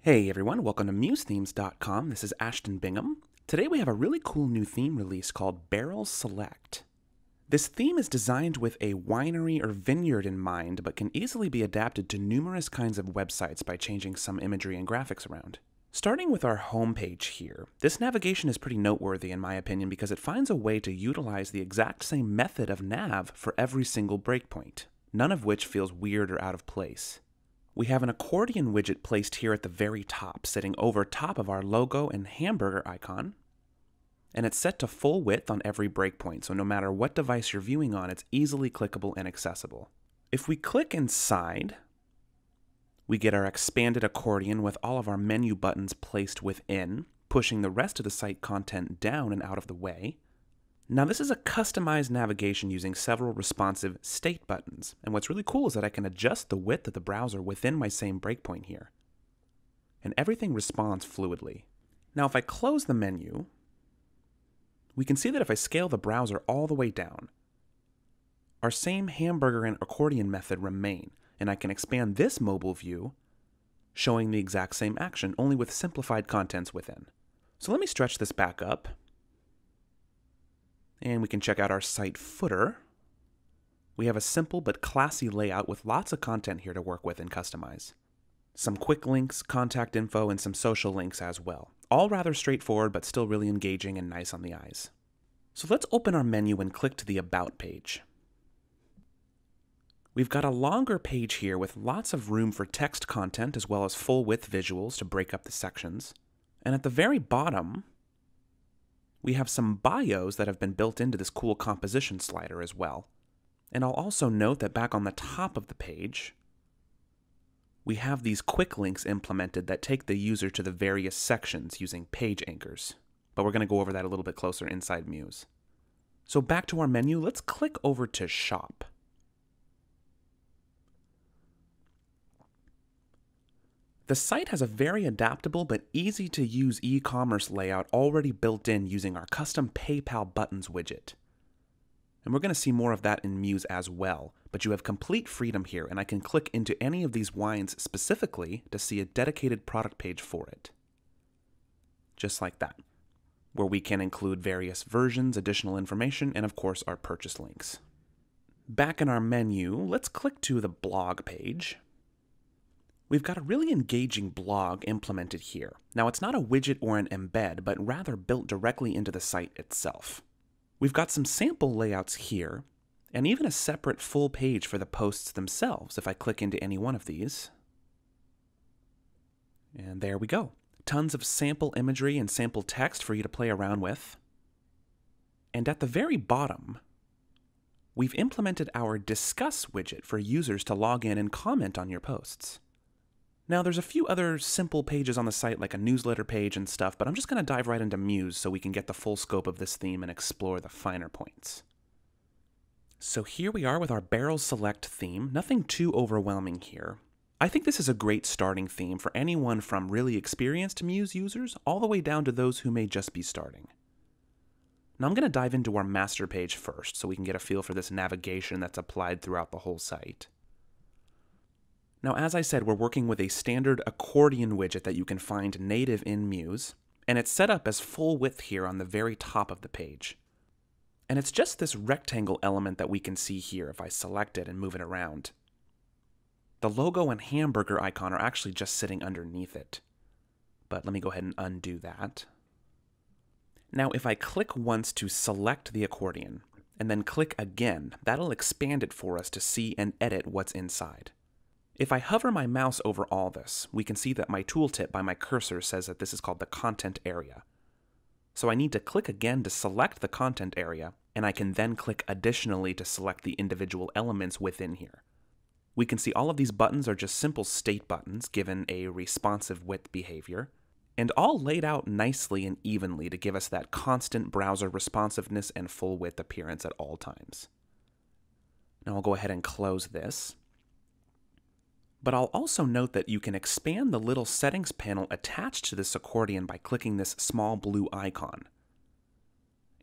Hey everyone, welcome to MuseThemes.com. This is Ashton Bingham. Today we have a really cool new theme release called Barrel Select. This theme is designed with a winery or vineyard in mind, but can easily be adapted to numerous kinds of websites by changing some imagery and graphics around. Starting with our homepage here, this navigation is pretty noteworthy in my opinion because it finds a way to utilize the exact same method of nav for every single breakpoint, none of which feels weird or out of place. We have an accordion widget placed here at the very top, sitting over top of our logo and hamburger icon, and it's set to full width on every breakpoint, so no matter what device you're viewing on, it's easily clickable and accessible. If we click inside, we get our expanded accordion with all of our menu buttons placed within, pushing the rest of the site content down and out of the way. Now this is a customized navigation using several responsive state buttons, and what's really cool is that I can adjust the width of the browser within my same breakpoint here. And everything responds fluidly. Now if I close the menu, we can see that if I scale the browser all the way down, our same hamburger and accordion method remain, and I can expand this mobile view, showing the exact same action, only with simplified contents within. So let me stretch this back up. And we can check out our site footer. We have a simple but classy layout with lots of content here to work with and customize. Some quick links, contact info, and some social links as well. All rather straightforward, but still really engaging and nice on the eyes. So let's open our menu and click to the About page. We've got a longer page here with lots of room for text content as well as full-width visuals to break up the sections. And at the very bottom, we have some bios that have been built into this cool composition slider as well. And I'll also note that back on the top of the page, we have these quick links implemented that take the user to the various sections using page anchors. But we're going to go over that a little bit closer inside Muse. So back to our menu, let's click over to Shop. The site has a very adaptable but easy to use e-commerce layout already built in using our custom PayPal buttons widget. And we're going to see more of that in Muse as well, but you have complete freedom here and I can click into any of these wines specifically to see a dedicated product page for it. Just like that, where we can include various versions, additional information, and of course our purchase links. Back in our menu, let's click to the blog page. We've got a really engaging blog implemented here. Now it's not a widget or an embed, but rather built directly into the site itself. We've got some sample layouts here, and even a separate full page for the posts themselves if I click into any one of these. And there we go. Tons of sample imagery and sample text for you to play around with. And at the very bottom, we've implemented our Discuss widget for users to log in and comment on your posts. Now, there's a few other simple pages on the site, like a newsletter page and stuff, but I'm just going to dive right into Muse so we can get the full scope of this theme and explore the finer points. So here we are with our Barrel Select theme. Nothing too overwhelming here. I think this is a great starting theme for anyone from really experienced Muse users all the way down to those who may just be starting. Now I'm going to dive into our master page first so we can get a feel for this navigation that's applied throughout the whole site. Now, as I said, we're working with a standard accordion widget that you can find native in Muse, and it's set up as full width here on the very top of the page. And it's just this rectangle element that we can see here if I select it and move it around. The logo and hamburger icon are actually just sitting underneath it. But let me go ahead and undo that. Now, if I click once to select the accordion, and then click again, that'll expand it for us to see and edit what's inside. If I hover my mouse over all this, we can see that my tooltip by my cursor says that this is called the content area. So I need to click again to select the content area, and I can then click additionally to select the individual elements within here. We can see all of these buttons are just simple state buttons given a responsive width behavior, and all laid out nicely and evenly to give us that constant browser responsiveness and full width appearance at all times. Now I'll go ahead and close this. But I'll also note that you can expand the little settings panel attached to this accordion by clicking this small blue icon.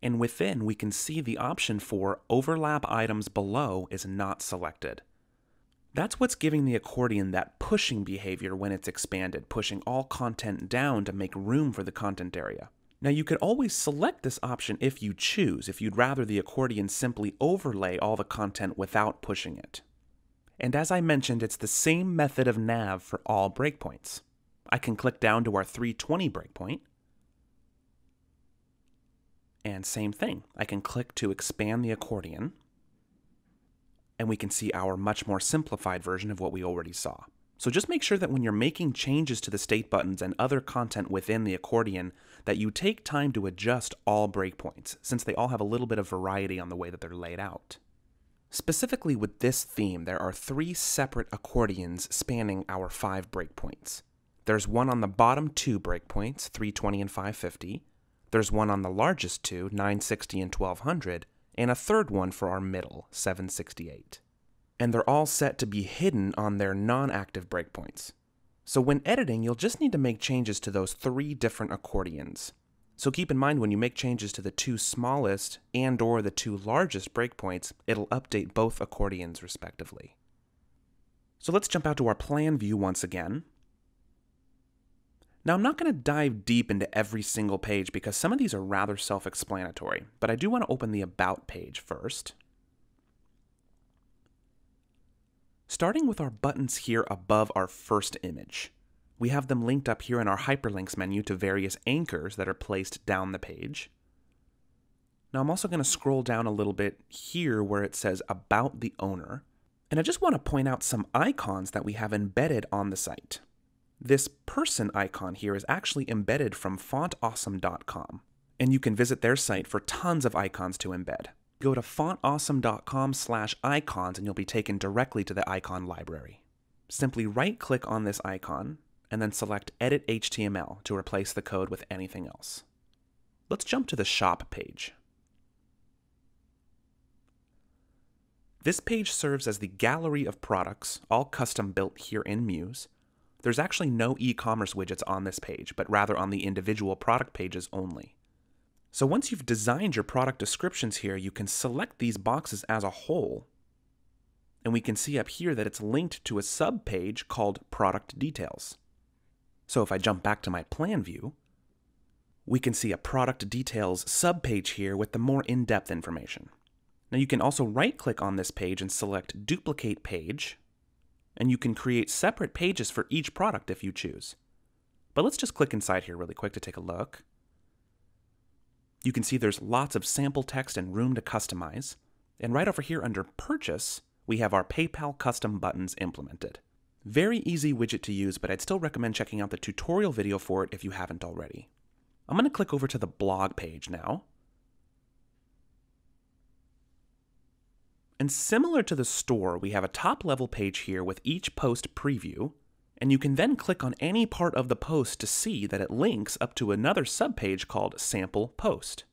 And within, we can see the option for overlap items below is not selected. That's what's giving the accordion that pushing behavior when it's expanded, pushing all content down to make room for the content area. Now you could always select this option if you choose, if you'd rather the accordion simply overlay all the content without pushing it. And as I mentioned, it's the same method of nav for all breakpoints. I can click down to our 320 breakpoint, and same thing. I can click to expand the accordion, and we can see our much more simplified version of what we already saw. So just make sure that when you're making changes to the state buttons and other content within the accordion, that you take time to adjust all breakpoints, since they all have a little bit of variety on the way that they're laid out. Specifically with this theme, there are 3 separate accordions spanning our 5 breakpoints. There's one on the bottom 2 breakpoints, 320 and 550. There's one on the largest 2, 960 and 1200, and a third one for our middle, 768. And they're all set to be hidden on their non-active breakpoints. So when editing, you'll just need to make changes to those 3 different accordions. So keep in mind when you make changes to the 2 smallest and/or the 2 largest breakpoints, it'll update both accordions respectively. So let's jump out to our plan view once again. Now I'm not going to dive deep into every single page because some of these are rather self-explanatory, but I do want to open the About page first. Starting with our buttons here above our first image. We have them linked up here in our hyperlinks menu to various anchors that are placed down the page. Now I'm also going to scroll down a little bit here where it says About the Owner, and I just want to point out some icons that we have embedded on the site. This person icon here is actually embedded from FontAwesome.com, and you can visit their site for tons of icons to embed. Go to FontAwesome.com/icons and you'll be taken directly to the icon library. Simply right-click on this icon and then select Edit HTML to replace the code with anything else. Let's jump to the Shop page. This page serves as the gallery of products, all custom built here in Muse. There's actually no e-commerce widgets on this page, but rather on the individual product pages only. So once you've designed your product descriptions here, you can select these boxes as a whole. And we can see up here that it's linked to a sub-page called Product Details. So if I jump back to my plan view, we can see a Product Details sub-page here with the more in-depth information. Now you can also right-click on this page and select Duplicate Page, and you can create separate pages for each product if you choose. But let's just click inside here really quick to take a look. You can see there's lots of sample text and room to customize. And right over here under Purchase, we have our PayPal custom buttons implemented. Very easy widget to use, but I'd still recommend checking out the tutorial video for it if you haven't already. I'm going to click over to the blog page now. And similar to the store, we have a top-level page here with each post preview, and you can then click on any part of the post to see that it links up to another subpage called Sample Post.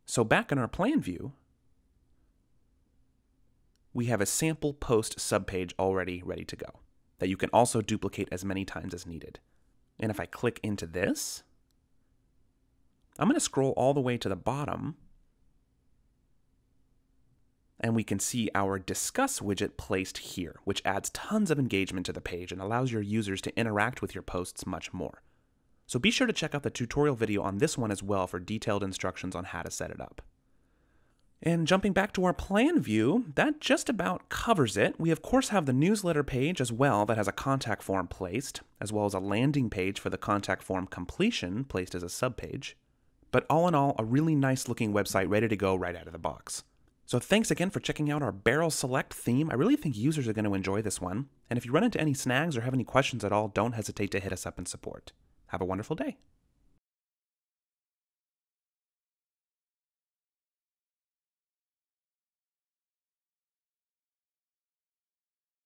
So back in our plan view, we have a Sample Post subpage already ready to go, that you can also duplicate as many times as needed. And if I click into this, I'm going to scroll all the way to the bottom, and we can see our Discuss widget placed here, which adds tons of engagement to the page and allows your users to interact with your posts much more. So be sure to check out the tutorial video on this one as well for detailed instructions on how to set it up. And jumping back to our plan view, that just about covers it. We of course have the newsletter page as well that has a contact form placed, as well as a landing page for the contact form completion placed as a subpage. But all in all, a really nice looking website ready to go right out of the box. So thanks again for checking out our Barrel Select theme. I really think users are going to enjoy this one. And if you run into any snags or have any questions at all, don't hesitate to hit us up in support. Have a wonderful day.